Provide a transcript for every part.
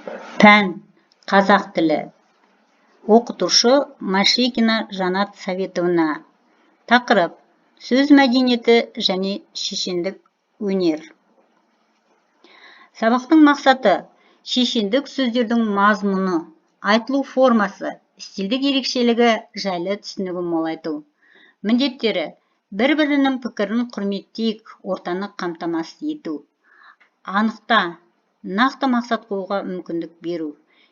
Пән қазақ тілі. Оқытушы Машекина Жанат Советовна. Тақырып: сөз мәдениеті және шешендік өнер. Сабақтың мақсаты: шешендік сөздердің мазмұны, айтылу формасы, стильдік ерекшелігі жайлы түсінігін молайту. Міндеттері: бір-бірінің пікірін құрметтейік, ортаны қамтамасыз ету. Анықта, нақты мақсат қоюға мүмкіндік беру.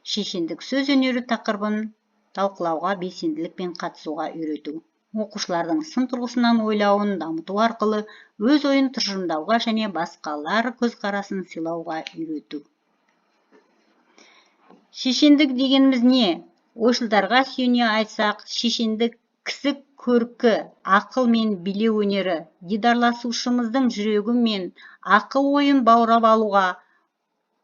Шешендік сөз өнері тақырыбын талқылауға белсенділікпен қатысуға үйрету. Оқушылардың сын тұрғысынан ойлауын дамыту арқылы өз ойын тұжырымдауға және басқалар көзқарасын сыйлауға үйрету. Шешендік дегеніміз не? Ойшылдарға сүйене айтсақ, шешендік кісі көркі, ақыл мен билеу өнері, дидарласушымыздың жүрегі мен ақыл ойын баурап алуға,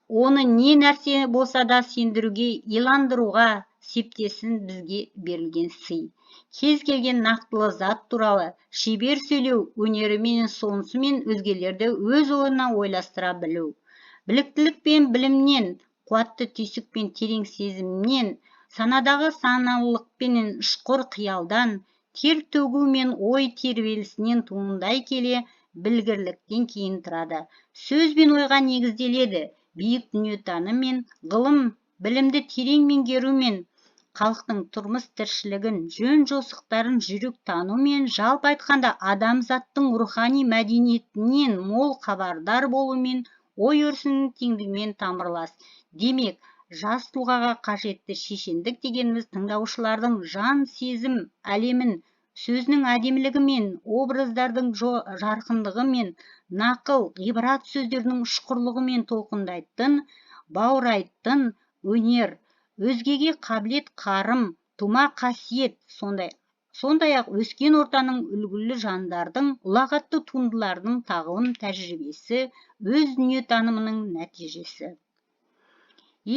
оны не нәрсе болса да сендіруге, иландыруға септесін бізге берілген сый. Кез келген нақтылы зат туралы шебер сөйлеу өнерімен сонысымен өзгелерді өз ойына ойластыра білу. Біліктілік пен білімнен, қуатты түйсік пен терең сезімнен, санадағы саналылықпен ұшқыр қиялдан, тер төгу мен ой тербелісінен туындай келе білгірліктен кейін тұрады. Сөз бен ойға негізделеді. Биік дүниетаным мен ғылым, білімді терең меңгеру мен халықтың тұрмыс тіршілігін, жөн жосықтарын жүрек тану мен жалпы айтқанда адамзаттың рухани мәдениетінен мол хабардар болумен ой өрісінің теңдігімен тамырлас. Демек, жас тұлғаға қажетті шешендік дегеніміз тыңдаушылардың жан сезім әлемін сөзінің әдемілігі мен образдардың жарқындығы мен нақыл, ғибрат сөздердің ұшқырлығы мен толқындайтын, баурайтын өнер, өзгеге қабілет қарым, тума қасиет, сондай-ақ өскен ортаның үлгілі жандардың ұлағатты туындылардың тағылым тәжірибесі, өз дүниетанымының нәтижесі.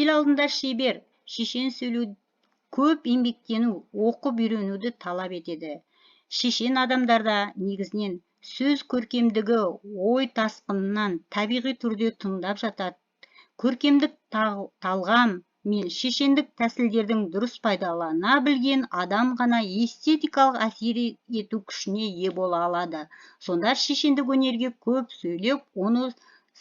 Ел алдында шебер, шешен сөйлеу көп еңбектену, оқып үйренуді талап етеді. Шешен адамдарда негізінен сөз көркемдігі ой тасқынынан табиғи түрде туындап жатады. Көркемдік талғам мен шешендік тәсілдердің дұрыс пайдалана білген адам ғана эстетикалық әсер ету күшіне ие бола алады. Сонда шешендік өнерге көп сөйлеп, оны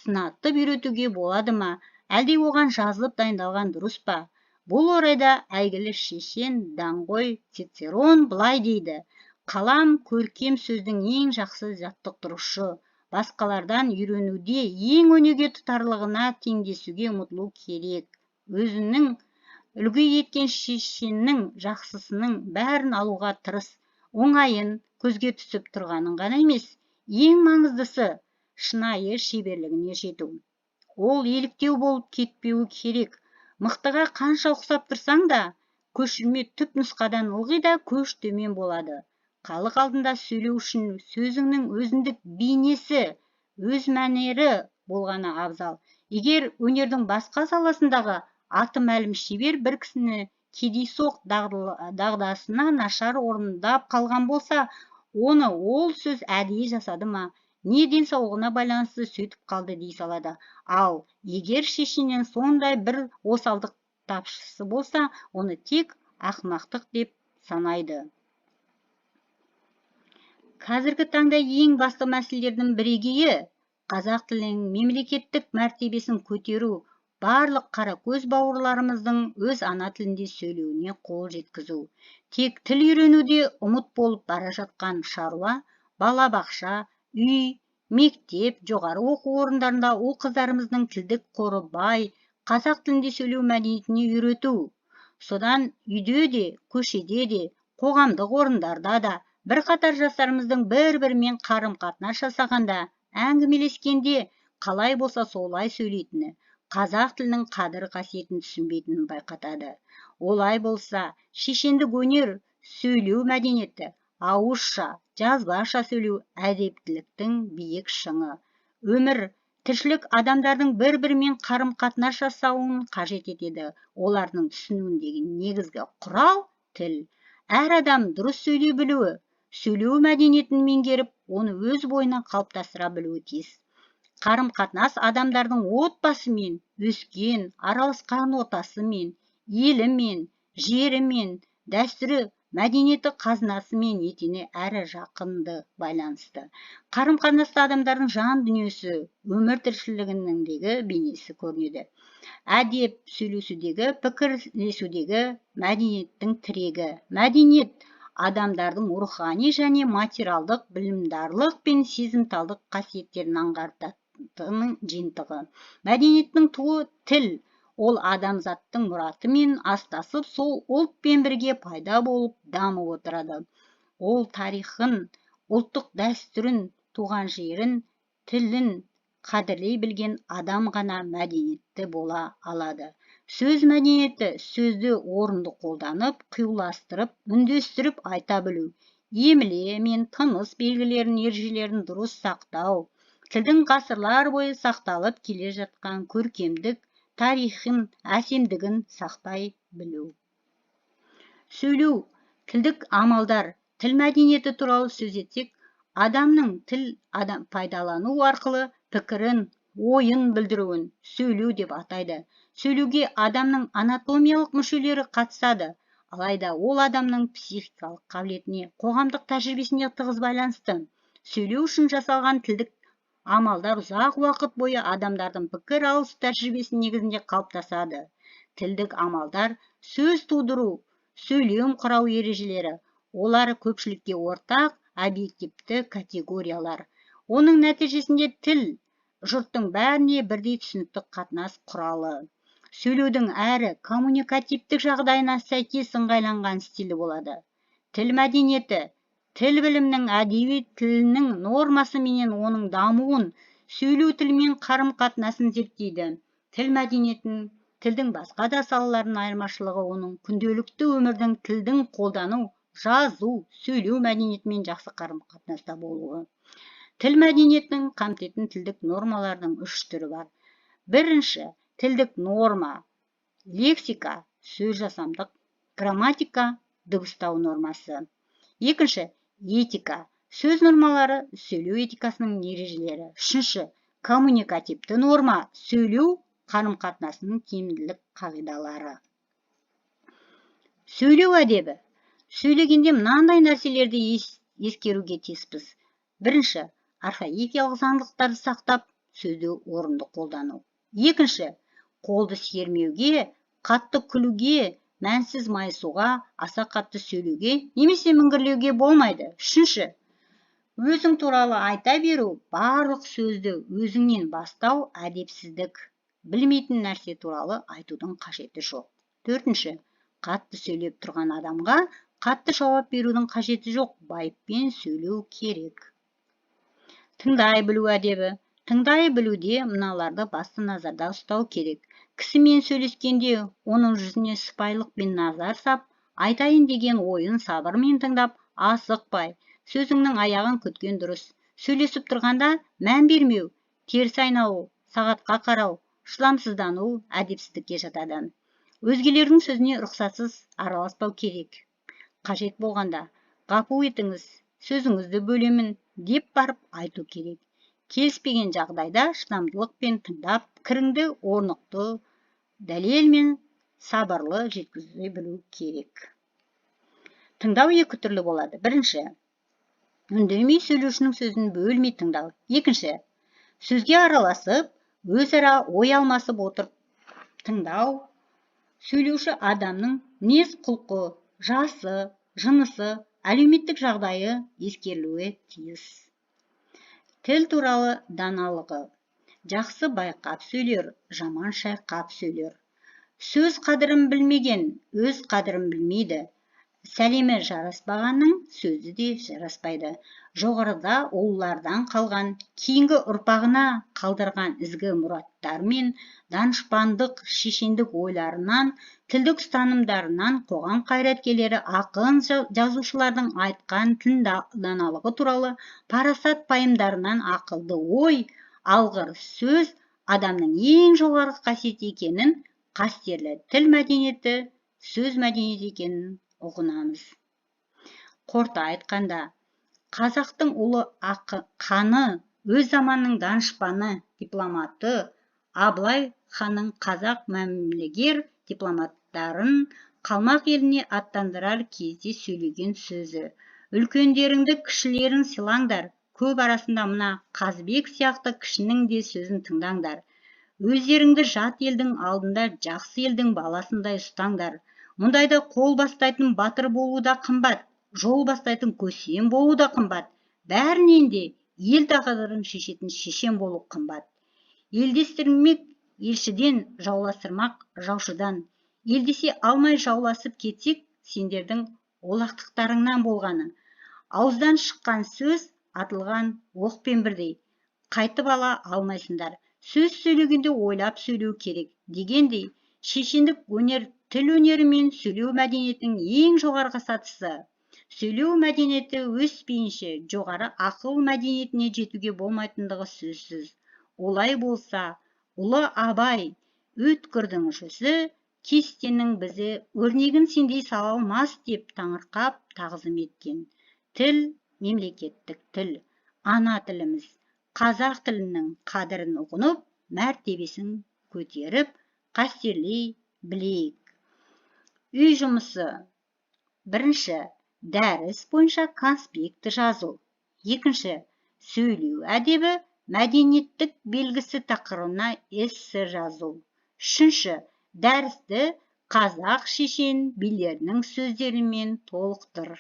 сынатып үйретуге болады ма? Әлде оған жазылып дайындалған дұрыс па? Бұл орайда әйгілі шешен даңғой Цицерон былай дейді: қалам көркем сөздің ең жақсы жаттықтырушы, басқалардан үйренуде ең өнеге тұтарлығына теңдесуге ұмтылу керек. Өзінің үлгі еткен шешеннің жақсысының бәрін алуға тырыс, оңайын көзге түсіп тұрғанын ғана емес, ең маңыздысы шынайы шеберлігіне жету. Ол еліктеу болып кетпеуі керек. Мықтыға қанша ұқсап тұрсаң да, көшірме түп нұсқадан ылғи да көш төмен болады. Халық алдында сөйлеу үшін сөзіңнің өзіндік бейнесі, өз мәнері болғаны абзал. Егер өнердің басқа саласындағы аты мәлім шебер бір кісіні кедейсоқ дағдасына нашар орындап қалған болса, оны ол сөз әдейі жасады ма, не денсаулығына байланысты сөйтіп қалды дей салады. Ал егер шешеннен сондай бір осалдық тапшысы болса, оны тек ақымақтық деп санайды. Қазіргі таңда ең басты мәселелердің бірегейі қазақ тілінің мемлекеттік мәртебесін көтеру, барлық қаракөз бауырларымыздың өз ана тілінде сөйлеуіне қол жеткізу. Тек тіл үйренуде ұмыт болып бара жатқан шаруа, балабақша, үй, мектеп, жоғары оқу орындарында ұл-қыздарымыздың тілдік қоры бай, қазақ тілінде сөйлеу мәдениетіне үйрету. Содан үйде де, көшеде де, қоғамдық орындарда да бірқатар жастарымыздың бір-бірімен қарым-қатынас жасағанда, әңгімелескенде қалай болса солай сөйлейтіні, қазақ тілінің қадір қасиетін түсінбейтінін байқатады. Олай болса, шешендік өнер, сөйлеу мәдениеті, ауызша, жазбаша сөйлеу әдептіліктің биік шыңы. Өмір, тіршілік адамдардың бір-бірімен қарым-қатынас жасауын қажет етеді. Олардың түсінуіндегі негізгі құрал тіл. Әр адам дұрыс сөйлей білуі, сөйлеу мәдениетін меңгеріп, оны өз бойына қалыптастыра білуі тиіс. Қарым-қатынас адамдардың отбасымен, өскен, араласқан ортасымен, елімен, жерімен, дәстүрі, мәдениеті қазынасымен етене әрі жақынды байланысты. Қарым-қатынасты адамдардың жан дүниесі, өмір тіршілігіндегі бейнесі көрінеді. Әдеп сөйлесудегі, пікірлесудегі мәдениеттің тірегі. Мәдениет адамдардың рухани және материалдық, білімдарлық пен сезімталдық қасиеттерін аңғартатынның жиынтығы. Мәдениеттің туы тіл. Ол адамзаттың мұратымен астасып, сол ұлтпен бірге пайда болып дамып отырады. Ол тарихын, ұлттық дәстүрін, туған жерін, тілін қадірлей білген адам ғана мәдениетті бола алады. Сөз мәдениеті сөзді орынды қолданып, қиюластырып, үндестіріп айта білу. Емле мен тыныс белгілерін, ережелерін дұрыс сақтау. Тілдің ғасырлар бойы сақталып келе жатқан көркемдік, тарихын, әсемдігін сақтай білу. Сөйлеу, тілдік амалдар. Тіл мәдениеті туралы сөз етсек, адамның тіл пайдалану арқылы пікірін, ойын білдіруін сөйлеу деп атайды. Сөйлеуге адамның анатомиялық мүшелері қатысады, алайда ол адамның психикалық қабілетіне, қоғамдық тәжірибесіне тығыз байланысты. Сөйлеу үшін жасалған тілдік амалдар ұзақ уақыт бойы адамдардың пікір алыс тәжірибесі негізінде қалыптасады. Тілдік амалдар сөз тудыру, сөйлем құрау ережелері. Олар көпшілікке ортақ, объективті категориялар. Оның нәтижесінде тіл жұрттың бәріне бірдей түсінікті қатынас құралы. Сөйлеудің әрі коммуникативтік жағдайына сәйкес ыңғайланған стилі болады. Тіл мәдениеті тіл білімнің әдеби тілінің нормасы менен оның дамуын, сөйлеу тілмен қарым-қатынасын зерттейді. Тіл мәдениетін тілдің басқа да салаларын айырмашылығы оның күнделікті өмірдің тілдің қолдану, жазу, сөйлеу мәдениетімен жақсы қарым-қатынаста болуы. Тіл мәдениетінің қамтитын тілдік нормалардың 3 түрі бар. Бірінші, тілдік норма, лексика, сөз жасамдық, грамматика, дыбыстау нормасы. Екінші, этика, сөз нормалары, сөйлеу этикасының ережелері. Үшінші, коммуникативті норма, сөйлеу қарым-қатынасының тиімділік қағидалары. Сөйлеу әдебі. Сөйлегенде мынандай нәрселерді ескеруге тиіспіз. Бірінші, орфоэпиялық заңдылықтарды сақтап, сөзді орынды қолдану. Екінші, қолды сермеуге, қатты күлуге, мәнсіз майысуға, аса қатты сөйлеуге, немесе міңгірлеуге болмайды. Үшінші, өзің туралы айта беру, барлық сөзді өзіңнен бастау әдепсіздік. Білмейтін нәрсе туралы айтудың қажеті жоқ. Төртінші, қатты сөйлеп тұрған адамға қатты жауап берудің қажеті жоқ, байыппен сөйлеу керек. Тыңдай білу әдебі. Тыңдай білуде мыналарды басты назарда ұстау керек. Кісімен сөйлескенде оның жүзіне сыпайылықпен назар сап, айтайын деген ойын сабырмен тыңдап, асықпай, сөзіңнің аяғын күткен дұрыс. Сөйлесіп тұрғанда мән бермеу, теріс айналу, сағатқа қарау, шыдамсыздану әдепсіздікке жатады. Өзгелердің сөзіне рұқсатсыз араласпау керек. Қажет болғанда, ғафу етіңіз, сөзіңізді бөлемін деп барып айту керек. Келіспеген жағдайда шыдамдылықпен тыңдап, пікіріңді орнықты, дәлелмен сабырлы жеткізе білу керек. Тыңдау екі түрлі болады. Бірінші, үндемей сөйлеушінің сөзін бөлмей тыңдау. Екінші, сөзге араласып, өзара ой алмасып отырып тыңдау. Сөйлеуші адамның мінез-құлқы, жасы, жынысы, әлеуметтік жағдайы ескерілуі тиіс. Тіл туралы даналығы. Жақсы байқап сөйлер, жаман шайқап сөйлер. Сөз қадірін білмеген, өз қадірін білмейді. Сәлемі жараспағанның сөзі де жараспайды. Жоғарыда ұлылардан қалған, кейінгі ұрпағына қалдырған ізгі мұраттар мен данышпандық, шешендік ойларынан, тілдік ұстанымдарынан қоғам қайраткерлері, ақын жазушылардың айтқан тіл даналығы туралы парасат пайымдарынан ақылды ой, алғыр сөз адамның ең жоғары қасиет екенін, қастерлі тіл мәдениеті, сөз мәдениеті екенін ұғынамыз. Қорыта айтқанда, қазақтың ұлы қаны, өз заманның данышпаны, дипломаты, Абылай ханның қазақ мәмлегер дипломаттарын қалмақ еліне аттандырар кезде сөйлеген сөзі: үлкендеріңді кішілерің сыйлаңдар, көп арасында мына Қазбек сияқты кішінің де сөзін тыңдаңдар. Өздеріңді жат елдің алдында жақсы елдің баласындай ұстаңдар. Мұндайда қол бастайтын батыр болу да қымбат, жол бастайтын көсем болу да қымбат. Бәрінен де ел тағдырын шешетін шешен болу қымбат. Елдестірмек елшіден, жауластырмақ жаушыдан. Елдесе алмай жауласып кетсек, сендердің олақтықтарыңнан болғаны. Ауыздан шыққан сөз атылған оқпен бірдей. Қайтып ала алмайсыңдар. Сөз сөйлегенде ойлап сөйлеу керек дегендей, шешендік өнер тіл өнері мен сөйлеу мәдениетінің ең жоғарғы сатысы. Сөйлеу мәдениеті өспейінше жоғары ақыл мәдениетіне жетуге болмайтындығы сөзсіз. Олай болса, ұлы Абай өткірдің жүзі, кестенің бізі өрнегін сендей сала алмас деп таңырқап тағзым еткен. Тіл мемлекеттік тіл, ана тіліміз. Қазақ тілінің қадірін ұғынып, мәртебесін көтеріп, қастерлей білейік. Үй жұмысы. Бірінші, дәріс бойынша конспекті жазу. Екінші, сөйлеу әдебі, мәдениеттік белгісі тақырыбына эссе жазу. Үшінші, дәрісті қазақ шешен билерінің сөздерімен толықтыр.